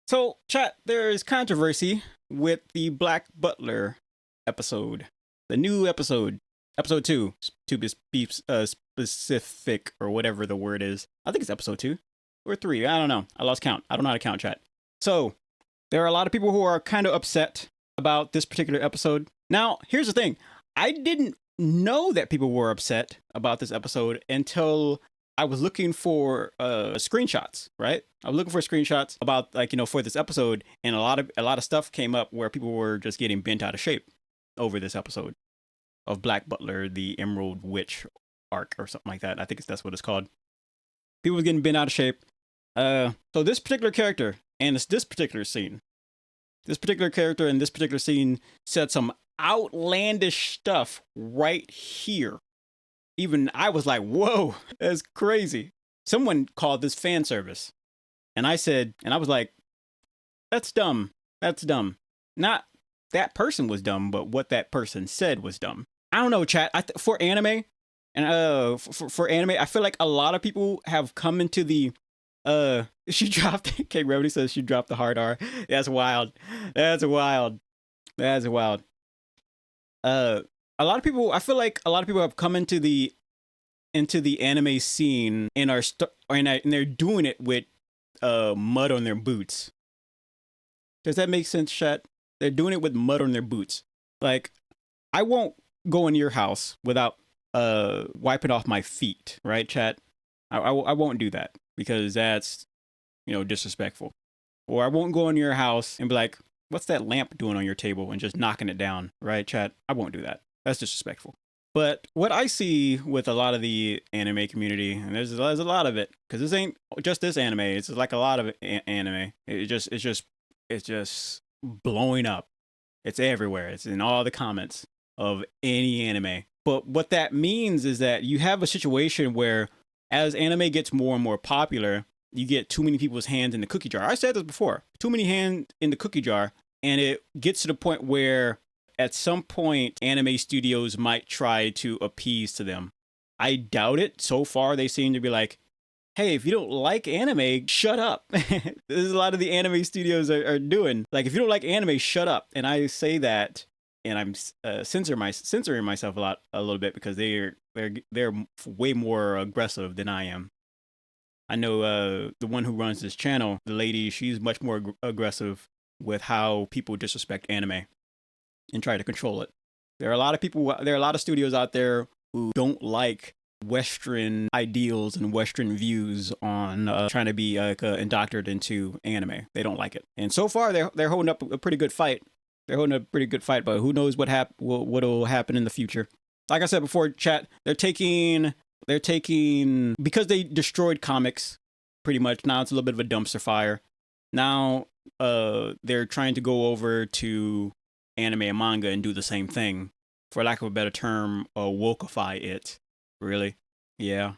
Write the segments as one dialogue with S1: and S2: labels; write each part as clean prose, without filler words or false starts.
S1: So, chat, there is controversy with the Black Butler episode. The new episode, episode 2, to be specific, or whatever the word is. I think it's episode 2 or 3. I don't know. I lost count. I don't know how to count, chat. So, there are a lot of people who are kind of upset about this particular episode. Now, here's the thing. I didn't know that people were upset about this episode until I was looking for screenshots, right? I was looking for screenshots about, like, for this episode, and a lot of stuff came up where people were just getting bent out of shape over this episode of Black Butler, the Emerald Witch arc or something like that. I think that's what it's called. People were getting bent out of shape. So this particular character and this particular scene, said some outlandish stuff right here. Even I was like, whoa, that's crazy. Someone called this fan service. And I was like, that's dumb. That's dumb. Not that person was dumb, but what that person said was dumb. I don't know, chat. For anime, and for anime, I feel like a lot of people have come into the she dropped King Remedy says she dropped the hard R. That's wild. That's wild. That's wild. A lot of people, I feel like a lot of people have come into the anime scene and and they're doing it with mud on their boots. Does that make sense, chat? They're doing it with mud on their boots. Like, I won't go in your house without wiping off my feet, right, chat? I won't do that because that's disrespectful. Or I won't go in your house and be like, what's that lamp doing on your table, and just knocking it down, right, chat? I won't do that. That's disrespectful. But what I see with a lot of the anime community, and there's a lot of it, because this ain't just this anime. It's like a lot of anime. It's just blowing up. It's everywhere. It's in all the comments of any anime. But what that means is that you have a situation where, as anime gets more and more popular, you get too many people's hands in the cookie jar. I said this before. Too many hands in the cookie jar, and it gets to the point where at some point, anime studios might try to appease to them. I doubt it. So far, they seem to be like, hey, if you don't like anime, shut up. This is a lot of the anime studios are doing. Like, if you don't like anime, shut up. And I say that, and I'm censoring myself a little bit, because they're way more aggressive than I am. I know the one who runs this channel, the lady, she's much more aggressive with how people disrespect anime and try to control it. There are a lot of studios out there who don't like Western ideals and Western views on trying to be indoctrinated into anime. They don't like it. And so far, they're holding up a pretty good fight. But who knows what'll happen in the future. Like I said before, chat, they're taking, because they destroyed comics, pretty much. Now it's a little bit of a dumpster fire. Now they're trying to go over to anime and manga and do the same thing, for lack of a better term, wokeify it. Really? Yeah.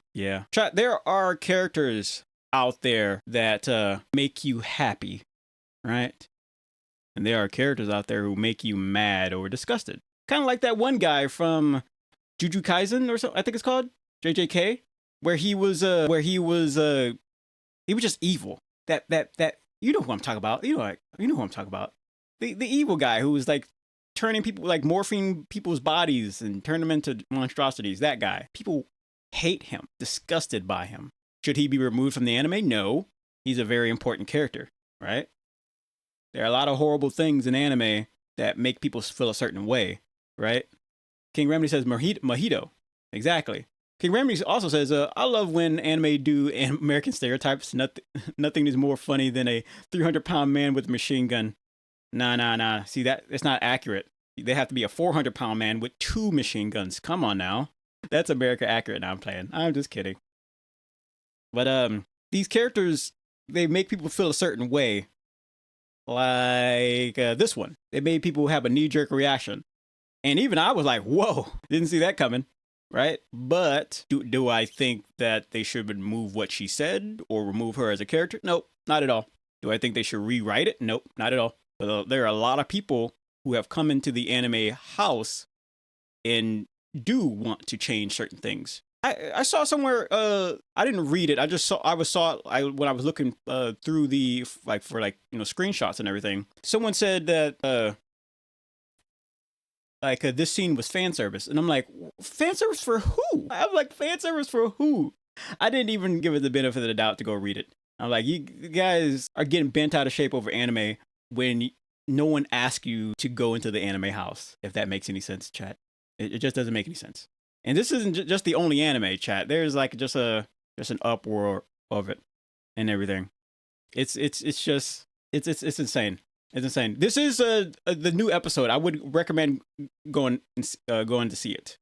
S1: Chat, there are characters out there that make you happy, right? And there are characters out there who make you mad or disgusted. Kind of like that one guy from Jujutsu Kaisen or something, I think it's called JJK, where he was just evil. That you know who I'm talking about. You know who I'm talking about. The evil guy who was like turning people, like morphing people's bodies and turn them into monstrosities. That guy. People hate him, disgusted by him. Should he be removed from the anime? No. He's a very important character, right? There are a lot of horrible things in anime that make people feel a certain way, right? King Remedy says mojito. Exactly. King Remedy also says, I love when anime do American stereotypes. Nothing is more funny than a 300-pound man with a machine gun. Nah. See, it's not accurate. They have to be a 400-pound man with 2 machine guns. Come on now. That's America accurate. Now I'm playing. I'm just kidding. But these characters, they make people feel a certain way. Like this one. They made people have a knee-jerk reaction. And even I was like, whoa, didn't see that coming. Right? But do I think that they should remove what she said or remove her as a character? Nope, not at all. Do I think they should rewrite it? Nope, not at all. But there are a lot of people who have come into the anime house and do want to change certain things. I saw somewhere. I didn't read it. I just saw. When I was looking through the like for like screenshots and everything. Someone said that this scene was fan service, and I'm like, fan service for who? I'm like, fan service for who? I didn't even give it the benefit of the doubt to go read it. I'm like, you guys are getting bent out of shape over anime when no one asked you to go into the anime house. If that makes any sense, chat. It just doesn't make any sense. And this isn't just the only anime, chat. There's like just an uproar of it and everything. It's just it's insane. It's insane. This is the new episode. I would recommend going to see it.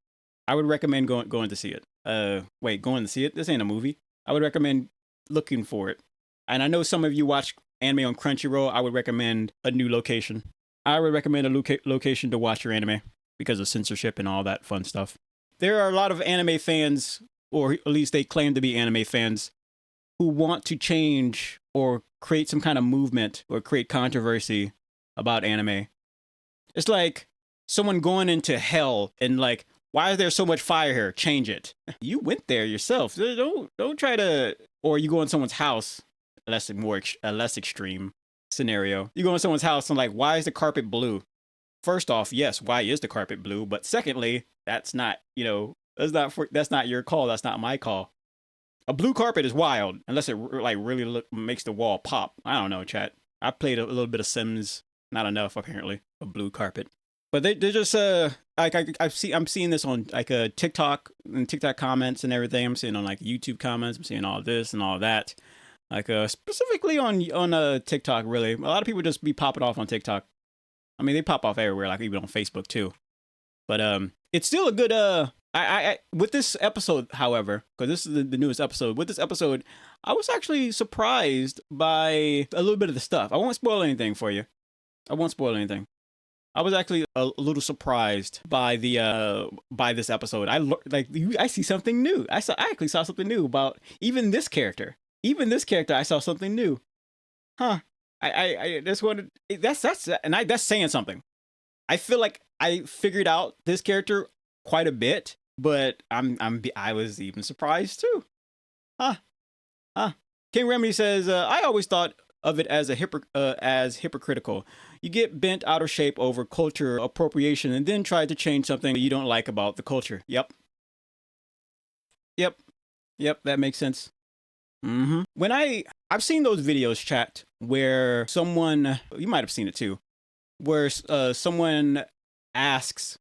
S1: I would recommend going to see it. Wait, going to see it? This ain't a movie. I would recommend looking for it. And I know some of you watch anime on Crunchyroll. I would recommend a new location. I would recommend a location to watch your anime because of censorship and all that fun stuff. There are a lot of anime fans, or at least they claim to be anime fans, who want to change or create some kind of movement or create controversy about anime. It's like someone going into hell and like, why is there so much fire here? Change it. You went there yourself. Don't try to. Or you go in someone's house. A less extreme scenario. You go in someone's house and like, why is the carpet blue? First off, yes, why is the carpet blue? But secondly, that's not that's not your call. That's not my call. A blue carpet is wild unless it like really makes the wall pop. I don't know, chat. I played a little bit of Sims, not enough apparently. A blue carpet, but they're just I'm seeing this on like TikTok and TikTok comments and everything. I'm seeing on like YouTube comments. I'm seeing all this and all that. Like specifically on TikTok, really. A lot of people just be popping off on TikTok. I mean, they pop off everywhere, like even on Facebook too. But it's still a good I with this episode, however, because this is the newest episode. With this episode, I was actually surprised by a little bit of the stuff. I won't spoil anything for you. I won't spoil anything. I was actually a little surprised by this episode. I see something new. I actually saw something new about even this character. Even this character, I saw something new. Huh. I just wanted that's saying something. I feel like I figured out this character quite a bit, but I was even surprised too. Huh. King Remedy says, I always thought of it as as hypocritical. You get bent out of shape over culture appropriation and then try to change something you don't like about the culture. Yep, that makes sense. When I've seen those videos, chat, where someone, you might have seen it too, where someone asks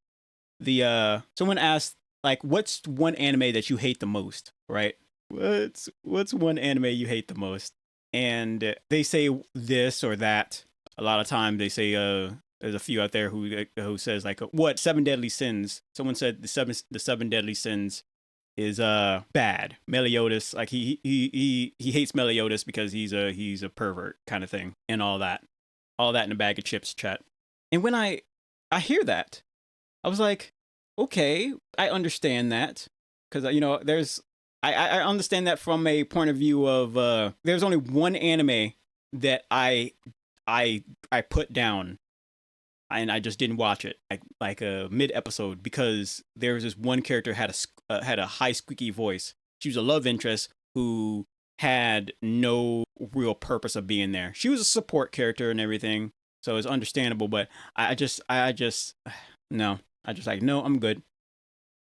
S1: like, what's one anime that you hate the most, right? What's one anime you hate the most? And they say this or that. A lot of time they say there's a few out there who says like, what, Seven Deadly Sins? Someone said the seven deadly sins is bad. Meliodas, like he hates Meliodas because he's a pervert kind of thing, and all that in a bag of chips, chat. And when I hear that, I was like, okay, I understand that, because there's I understand that from a point of view of there's only one anime that I put down and I just didn't watch it like a mid episode because there was this one character had a high squeaky voice. She was a love interest who had no real purpose of being there. She was a support character and everything, so it's understandable. But I just no, I'm good.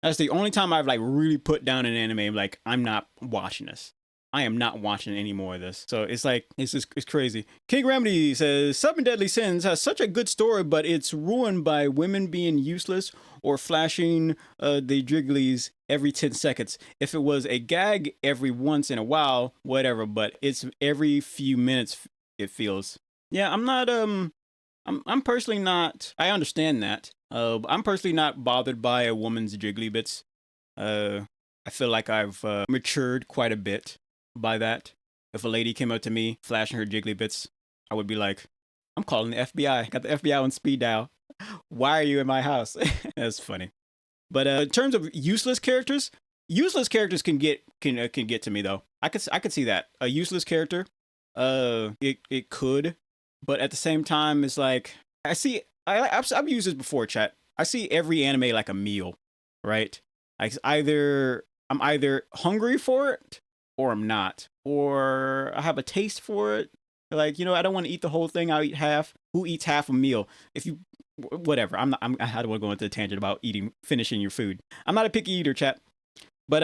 S1: That's the only time I've like really put down an anime. Like, I'm not watching this. I am not watching any more of this. So it's like, it's crazy. King Remedy says, Seven Deadly Sins has such a good story, but it's ruined by women being useless or flashing the jigglies every 10 seconds. If it was a gag every once in a while, whatever, but it's every few minutes, it feels. Yeah, I'm not, I'm personally not, I understand that. I'm personally not bothered by a woman's jiggly bits. I feel like I've matured quite a bit by that. If a lady came up to me flashing her jiggly bits, I would be like, I'm calling the FBI. Got the FBI on speed dial. Why are you in my house? That's funny. But in terms of useless characters can get to me though. I could see that. A useless character, it could, but at the same time, it's like I've used this before, chat. I see every anime like a meal, right? Like either I'm either hungry for it or I'm not, or I have a taste for it. Like, I don't want to eat the whole thing. I'll eat half. Who eats half a meal? If you, whatever. I'm not. I don't want to go into a tangent about finishing your food. I'm not a picky eater, chat. But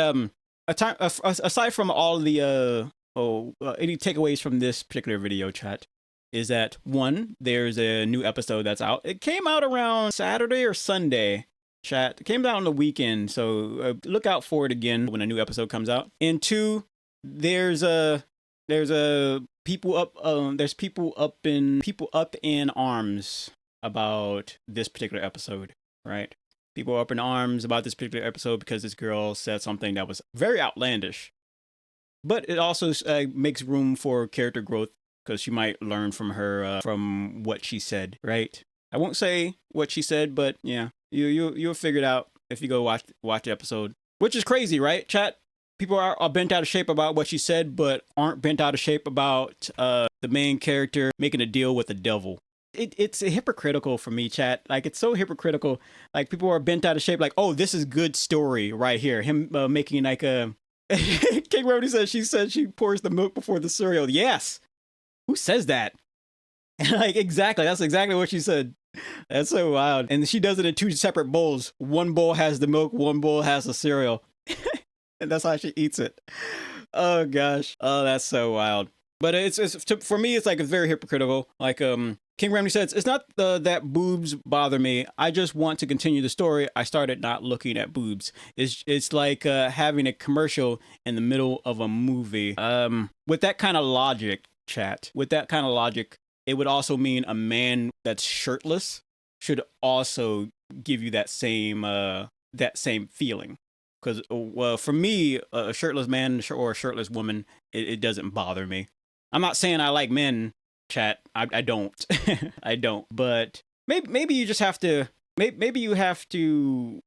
S1: aside from all the any takeaways from this particular video, chat, is that one, there's a new episode that's out. It came out around Saturday or Sunday. Chat, it came out on the weekend, so look out for it again when a new episode comes out. And two, there's people up in arms about this particular episode, right? People are up in arms about this particular episode because this girl said something that was very outlandish. But it also makes room for character growth because she might learn from her from what she said, right? I won't say what she said, but yeah, you'll figure it out if you go watch the episode. Which is crazy, right, chat? People are bent out of shape about what she said, but aren't bent out of shape about the main character making a deal with the devil. It's hypocritical for me, chat. Like, it's so hypocritical. Like, people are bent out of shape. Like, oh, this is good story right here. Him making like a King Rody said she pours the milk before the cereal. Yes. Who says that? Like, exactly. That's exactly what she said. That's so wild. And she does it in two separate bowls. One bowl has the milk. One bowl has the cereal. And that's how she eats it. Oh gosh. Oh, that's so wild. But for me, it's like it's very hypocritical. Like King Remedy says, it's not that boobs bother me. I just want to continue the story. I started not looking at boobs. It's like having a commercial in the middle of a movie. With that kind of logic, chat. With that kind of logic, it would also mean a man that's shirtless should also give you that same feeling. Because, well, for me, a shirtless man or a shirtless woman, it doesn't bother me. I'm not saying I like men, chat. I don't. I don't. But maybe you just have to. Maybe you have to.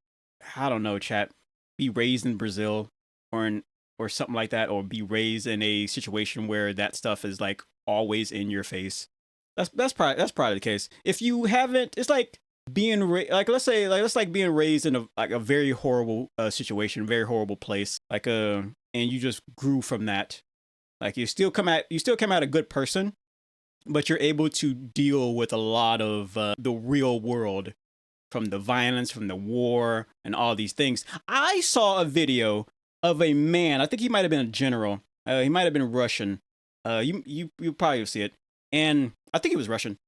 S1: I don't know, chat. Be raised in Brazil, or something like that, or be raised in a situation where that stuff is like always in your face. That's probably the case. If you haven't, it's like being let's like being raised in a very horrible situation, very horrible place, and you just grew from that. Like you still come out a good person, but you're able to deal with a lot of the real world, from the violence, from the war, and all these things. I saw a video of a man. I think he might have been a general. He might have been Russian. You probably see it, and I think he was Russian,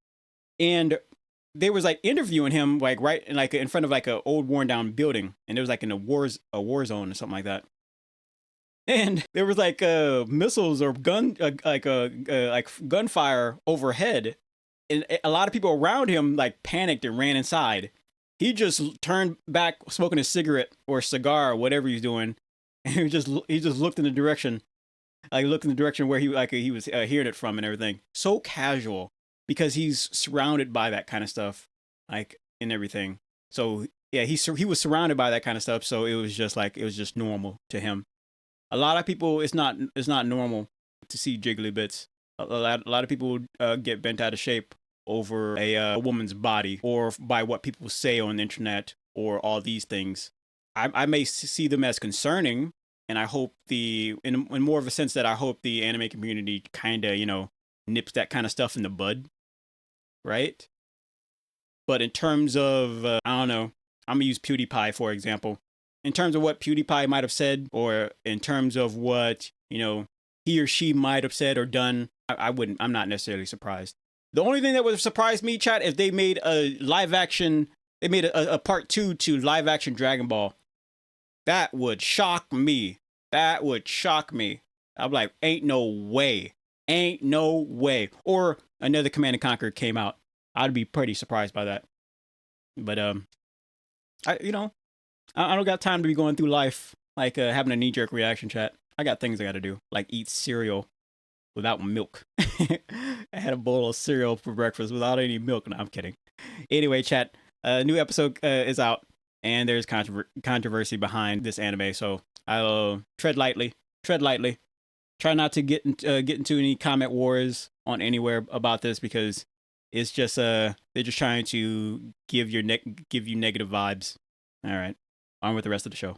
S1: and they was like interviewing him like right in front of like an old worn down building, and it was like in a war zone or something like that. And there was like missiles or gunfire overhead, and a lot of people around him like panicked and ran inside. He just turned back, smoking a cigarette or cigar or whatever he's doing, and he just looked in the direction, where he was hearing it from and everything. So casual, because he's surrounded by that kind of stuff, like, and everything. So yeah, he was surrounded by that kind of stuff. So it was just normal to him. A lot of people, it's not normal to see jiggly bits. A lot of people get bent out of shape over a woman's body, or by what people say on the internet, or all these things. I may see them as concerning, and I hope in more of a sense that I hope the anime community kind of nips that kind of stuff in the bud, right? But in terms of I don't know, I'm gonna use PewDiePie for example. In terms of what PewDiePie might have said, or in terms of what, he or she might have said or done, I'm not necessarily surprised. The only thing that would have surprised me, chat, if they made a part 2 to live action Dragon Ball. That would shock me. I'm like, ain't no way. Or another Command and Conquer came out. I'd be pretty surprised by that. But, I don't got time to be going through life like having a knee-jerk reaction, chat. I got things I got to do, like eat cereal without milk. I had a bowl of cereal for breakfast without any milk. No, I'm kidding. Anyway, chat, a new episode is out, and there's controversy behind this anime, so I'll tread lightly. Try not to get into any comment wars on anywhere about this, because it's just they're just trying to give you negative vibes. All right. On with the rest of the show.